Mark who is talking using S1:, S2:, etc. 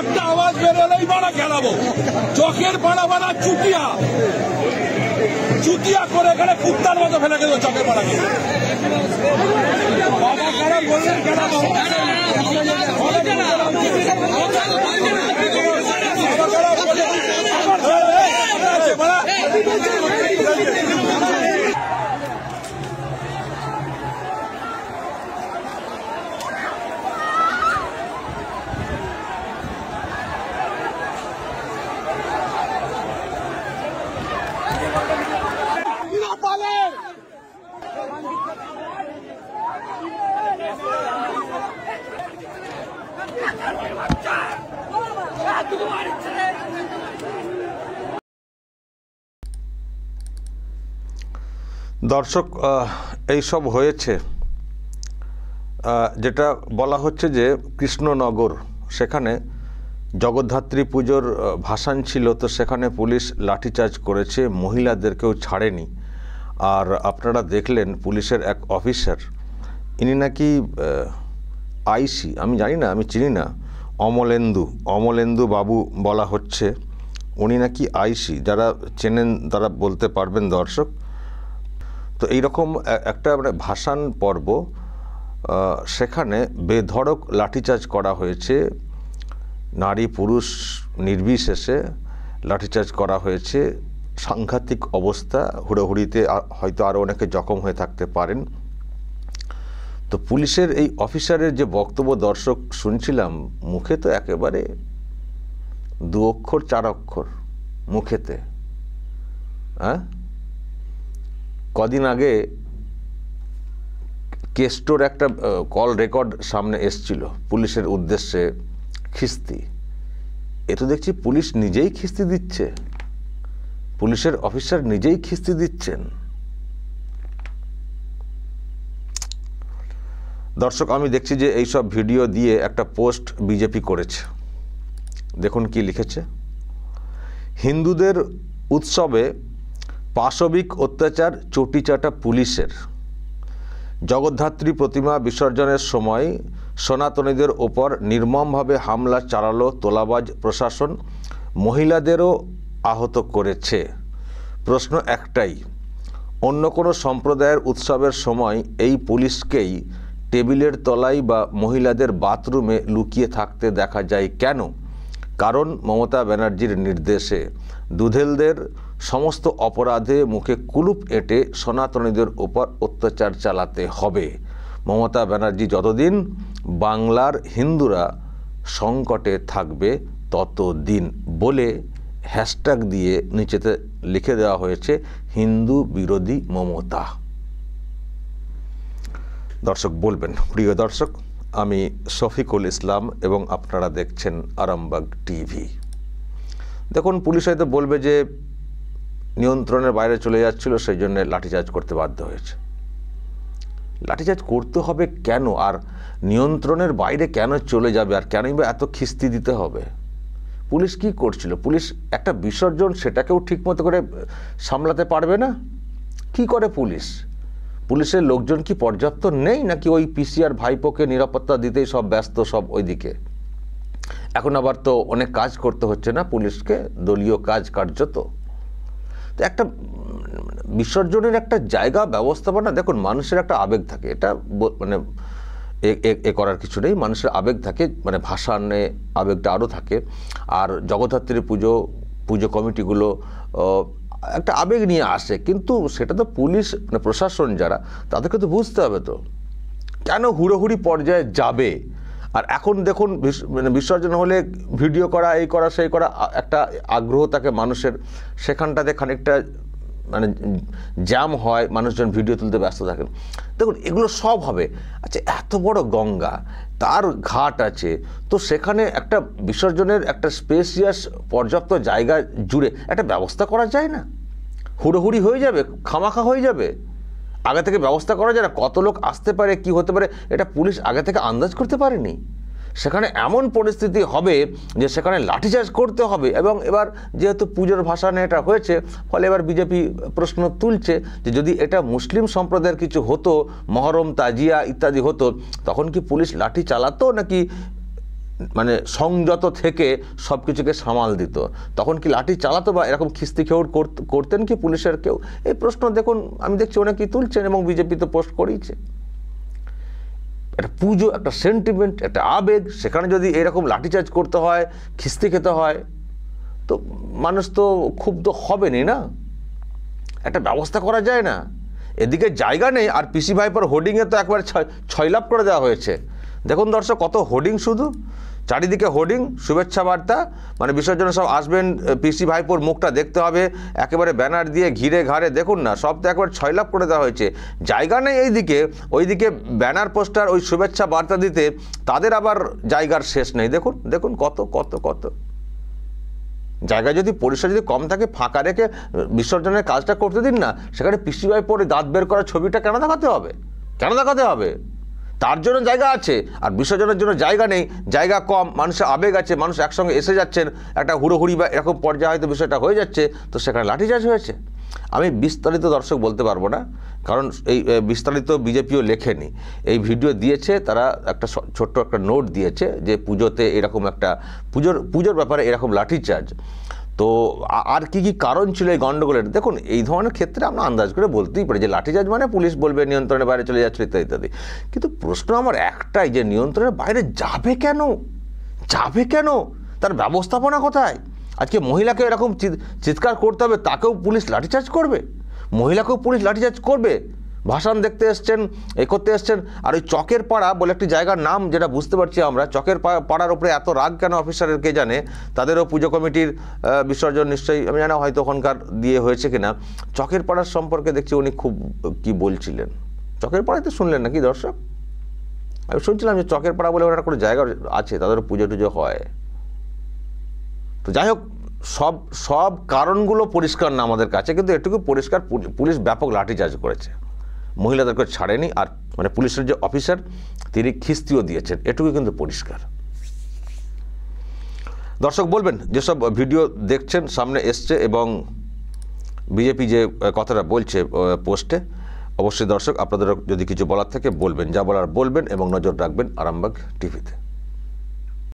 S1: একটা আওয়াজ বেরোলেই বাড়া খেলাবো, চোখের বাড়া বাড়া চুটিয়া চুটিয়া করে এখানে কুত্তার মতো ফেলে গেল চোখের বাড়াকে। বাবা কারা বললেন খেলাবো,
S2: দর্শক, এই সব হয়েছে, যেটা বলা হচ্ছে যে কৃষ্ণনগর, সেখানে জগদ্ধাত্রী পুজোর ভাসান ছিল, তো সেখানে পুলিশ লাঠিচার্জ করেছে, মহিলাদেরকেও ছাড়েনি। আর আপনারা দেখলেন পুলিশের এক অফিসার, ইনি নাকি আইসি, আমি জানি না, আমি চিনি না, অমলেন্দু বাবু বলা হচ্ছে, উনি নাকি আইসি। যারা চেনেন তারা বলতে পারবেন দর্শক। তো এইরকম একটা মানে ভাসান পর্ব, সেখানে বেধড়ক লাঠিচার্জ করা হয়েছে, নারী পুরুষ নির্বিশেষে লাঠিচার্জ করা হয়েছে। সাংঘাতিক অবস্থা, হুড়োহুড়িতে হয়তো আরও অনেকে জখম হয়ে থাকতে পারেন। তো পুলিশের এই অফিসারের যে বক্তব্য দর্শক শুনছিলাম, মুখে তো একেবারে 2 অক্ষর 4 অক্ষর মুখেতে। হ্যাঁ, কদিন আগে কেস্টোর একটা কল রেকর্ড সামনে এসছিল পুলিশের উদ্দেশ্যে, খিস্তি। এ তো দেখছি পুলিশ নিজেই খিস্তি দিচ্ছে, পুলিশের অফিসার নিজেই খিস্তি দিচ্ছেন। দর্শক, আমি দেখছি যে এইসব ভিডিও দিয়ে একটা পোস্ট বিজেপি করেছে। দেখুন কি লিখেছে। হিন্দুদের উৎসবে পাশবিক অত্যাচার চটিচাটা পুলিশের। জগদ্ধাত্রী প্রতিমা বিসর্জনের সময় সনাতনীদের ওপর নির্মমভাবে হামলা চালালো তোলাবাজ প্রশাসন, মহিলাদেরও আহত করেছে। প্রশ্ন একটাই, অন্য কোনো সম্প্রদায়ের উৎসবের সময় এই পুলিশকেই টেবিলের তলায় বা মহিলাদের বাথরুমে লুকিয়ে থাকতে দেখা যায় কেন? কারণ মমতা ব্যানার্জির নির্দেশে দুধেলদের সমস্ত অপরাধে মুখে কুলুপ এঁটে সনাতনীদের ওপর অত্যাচার চালাতে হবে। মমতা ব্যানার্জি যতদিন বাংলার হিন্দুরা সংকটে থাকবে ততদিন বলে হ্যাশট্যাগ দিয়ে নিচেতে লিখে দেওয়া হয়েছে হিন্দু বিরোধী মমতা। দর্শক বলবেন, প্রিয় দর্শক, আমি শফিকুল ইসলাম এবং আপনারা দেখছেন আরামবাগ টিভি। দেখুন, পুলিশ হয়তো বলবে যে নিয়ন্ত্রণের বাইরে চলে যাচ্ছিল, সেই জন্য লাঠিচার্জ করতে বাধ্য হয়েছে। লাঠিচার্জ করতে হবে কেন? আর নিয়ন্ত্রণের বাইরে কেন চলে যাবে? আর কেনই বা এত খিস্তি দিতে হবে? পুলিশ কি করছিল? পুলিশ একটা বিসর্জন, সেটাকেও ঠিকমতো করে সামলাতে পারবে না? কি করে পুলিশ? পুলিশের লোকজন কি পর্যাপ্ত নেই, নাকি ওই পিসিআর ভাইপোকে নিরাপত্তা দিতেই সব ব্যস্ত, সব ওইদিকে? এখন আবার তো অনেক কাজ করতে হচ্ছে না পুলিশকে, দলীয় কাজ কার্যত। তো একটা বিসর্জনের একটা জায়গা ব্যবস্থাপনা, দেখুন মানুষের একটা আবেগ থাকে, এটা মানে এ করার কিছু নেই, মানুষের আবেগ থাকে, মানে ভাসানে আবেগটা আরও থাকে। আর জগদ্ধাত্রী পুজো কমিটিগুলো একটা আবেগ নিয়ে আসে, কিন্তু সেটা তো পুলিশ মানে প্রশাসন যারা, তাদেরকে তো বুঝতে হবে তো কেন হুড়োহুড়ি পর্যায়ে যাবে? আর এখন দেখুন বিসর্জন হলে ভিডিও করা, এই করা সেই করা, একটা আগ্রহ থাকে মানুষের, সেখানটাতে খানিকটা মানে জ্যাম হয়, মানুষজন ভিডিও তুলতে ব্যস্ত থাকেন। দেখুন এগুলো সব হবে। আচ্ছা, এত বড় গঙ্গা, তার ঘাট আছে, তো সেখানে একটা বিসর্জনের একটা স্পেসিয়াস পর্যাপ্ত জায়গা জুড়ে একটা ব্যবস্থা করা যায় না? হুড়োহুড়ি হয়ে যাবে, খামাখা হয়ে যাবে, আগে থেকে ব্যবস্থা করা যায় না? কত লোক আসতে পারে, কি হতে পারে, এটা পুলিশ আগে থেকে আন্দাজ করতে পারেনি। সেখানে এমন পরিস্থিতি হবে যে সেখানে লাঠিচার্জ করতে হবে। এবং এবার যেহেতু পুজোর ভাসানে এটা হয়েছে, ফলে এবার বিজেপি প্রশ্ন তুলছে যে যদি এটা মুসলিম সম্প্রদায়ের কিছু হতো, মহরম, তাজিয়া ইত্যাদি হতো, তখন কি পুলিশ লাঠি চালাতো নাকি মানে সংযত থেকে সব কিছুকে সামাল দিত? তখন কি লাঠি চালাতো বা এরকম খিস্তি খেউড় করতেন কি পুলিশের কেউ? এই প্রশ্ন দেখুন আমি দেখছি অনেকেই তুলছেন এবং বিজেপি তো পোস্ট করেইছে। একটা পুজো, একটা সেন্টিমেন্ট, একটা আবেগ, সেখানে যদি এরকম লাঠিচার্জ করতে হয়, খিস্তি খেতে হয়, তো মানুষ তো ক্ষুব্ধ হবেনই না? একটা ব্যবস্থা করা যায় না? এদিকে জায়গা নেই, আর পিসি ভাইপোর হোর্ডিংয়ে তো একবার ছয়লাভ করে দেওয়া হয়েছে। দেখুন দর্শক, কত হোর্ডিং, শুধু চারিদিকে হোর্ডিং, শুভেচ্ছা বার্তা, মানে বিসর্জনে সব আসবেন, পিসি ভাইপোর মুখটা দেখতে হবে, একেবারে ব্যানার দিয়ে ঘিরে ঘাড়ে, দেখুন না, সব তো একবার ছয়লাভ করে দেওয়া হয়েছে। জায়গা নেই এইদিকে, ওইদিকে ব্যানার পোস্টার, ওই শুভেচ্ছা বার্তা দিতে তাদের আবার জায়গার শেষ নেই। দেখুন দেখুন কত কত কত জায়গা, যদি পরিসর যদি কম থাকে, ফাঁকা রেখে বিসর্জনের কাজটা করতে দিন না। সেখানে পিসি ভাইপোর দাঁত বের করা ছবিটা কেন দেখাতে হবে? কেন দেখাতে হবে? তার জন্য জায়গা আছে, আর বিসর্জনের জন্য জায়গা নেই, জায়গা কম, মানুষের আবেগ আছে, মানুষ একসঙ্গে এসে যাচ্ছেন, একটা হুড়োহুড়ি বা এরকম পর্যায়ে হয়তো বিষয়টা হয়ে যাচ্ছে, তো সেখানে লাঠিচার্জ হয়েছে। আমি বিস্তারিত দর্শক বলতে পারবো না, কারণ এই বিস্তারিত বিজেপিও লেখেনি। এই ভিডিও দিয়েছে তারা, একটা ছোট্ট একটা নোট দিয়েছে যে পুজোতে এরকম একটা পুজোর ব্যাপারে এরকম লাঠিচার্জ। তো আর কি কি কারণ ছিল এই গণ্ডগোলের? দেখুন এই ধরনের ক্ষেত্রে আমরা আন্দাজ করে বলতেই পারি যে লাঠিচার্জ মানে পুলিশ বলবে নিয়ন্ত্রণের বাইরে চলে যাচ্ছে ইত্যাদি ইত্যাদি। কিন্তু প্রশ্ন আমার একটাই, যে নিয়ন্ত্রণের বাইরে যাবে কেন? যাবে কেন? তার ব্যবস্থাপনা কোথায়? আজকে মহিলাকে এরকম চিৎকার করতে হবে, তাকেও পুলিশ লাঠিচার্জ করবে? মহিলাকেও পুলিশ লাঠিচার্জ করবে? ভাসান দেখতে এসছেন, এ করতে এসছেন। আর ওই চকের পাড়া বলে একটি জায়গার নাম, যেটা বুঝতে পারছি আমরা, চকের পাড়ার উপরে এত রাগ কেন অফিসারের কে জানে? তাদেরও পুজো কমিটির বিসর্জন নিশ্চয়ই, আমি জানা হয়তো ওখানকার দিয়ে হয়েছে কিনা। চকের পাড়ার সম্পর্কে দেখছি উনি খুব কি বলছিলেন। চকের পাড়ায় তো শুনলেন নাকি দর্শক? আমি শুনছিলাম যে চকের পাড়া বলে ওটা কোনো জায়গা আছে, তাদেরও পুজো টুজো হয়। তো যাই হোক, সব কারণগুলো পরিষ্কার না আমাদের কাছে, কিন্তু এটুকু পরিষ্কার, পুলিশ ব্যাপক লাঠিচার্জ করেছে, মহিলাদেরকে ছাড়েনি। আর মানে পুলিশের যে অফিসার তিনি খিস্তিও দিয়েছেন, এটুকু কিন্তু পরিষ্কার। দর্শক বলবেন, যেসব ভিডিও দেখছেন সামনে এসছে এবং বিজেপি যে কথাটা বলছে পোস্টে, অবশ্যই দর্শক আপনাদের যদি কিছু বলার থাকে বলবেন, যা বলার বলবেন এবং নজর রাখবেন আরামবাগ টিভিতে।